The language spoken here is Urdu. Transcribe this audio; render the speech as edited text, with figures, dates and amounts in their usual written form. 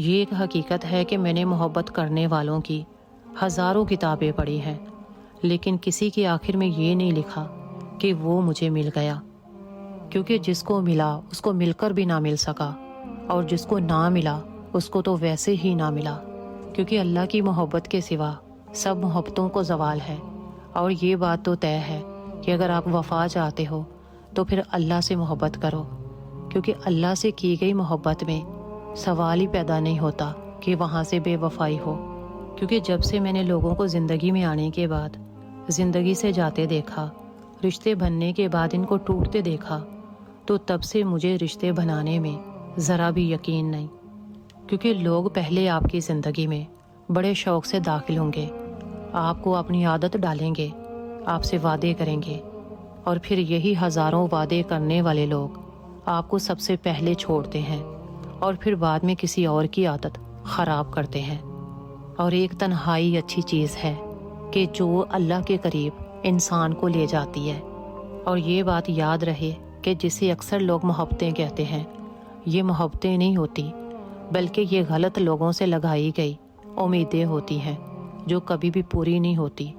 یہ ایک حقیقت ہے کہ میں نے محبت کرنے والوں کی ہزاروں کتابیں پڑھی ہیں، لیکن کسی کے آخر میں یہ نہیں لکھا کہ وہ مجھے مل گیا، کیونکہ جس کو ملا اس کو مل کر بھی نہ مل سکا، اور جس کو نہ ملا اس کو تو ویسے ہی نہ ملا، کیونکہ اللہ کی محبت کے سوا سب محبتوں کو زوال ہے۔ اور یہ بات تو طے ہے کہ اگر آپ وفا چاہتے ہو تو پھر اللہ سے محبت کرو، کیونکہ اللہ سے کی گئی محبت میں سوال ہی پیدا نہیں ہوتا کہ وہاں سے بے وفائی ہو۔ کیونکہ جب سے میں نے لوگوں کو زندگی میں آنے کے بعد زندگی سے جاتے دیکھا، رشتے بننے کے بعد ان کو ٹوٹتے دیکھا، تو تب سے مجھے رشتے بنانے میں ذرا بھی یقین نہیں، کیونکہ لوگ پہلے آپ کی زندگی میں بڑے شوق سے داخل ہوں گے، آپ کو اپنی عادت ڈالیں گے، آپ سے وعدے کریں گے، اور پھر یہی ہزاروں وعدے کرنے والے لوگ آپ کو سب سے پہلے چھوڑتے ہیں، اور پھر بعد میں کسی اور کی عادت خراب کرتے ہیں۔ اور ایک تنہائی اچھی چیز ہے کہ جو اللہ کے قریب انسان کو لے جاتی ہے۔ اور یہ بات یاد رہے کہ جسے اکثر لوگ محبتیں کہتے ہیں، یہ محبتیں نہیں ہوتی، بلکہ یہ غلط لوگوں سے لگائی گئی امیدیں ہوتی ہیں جو کبھی بھی پوری نہیں ہوتی۔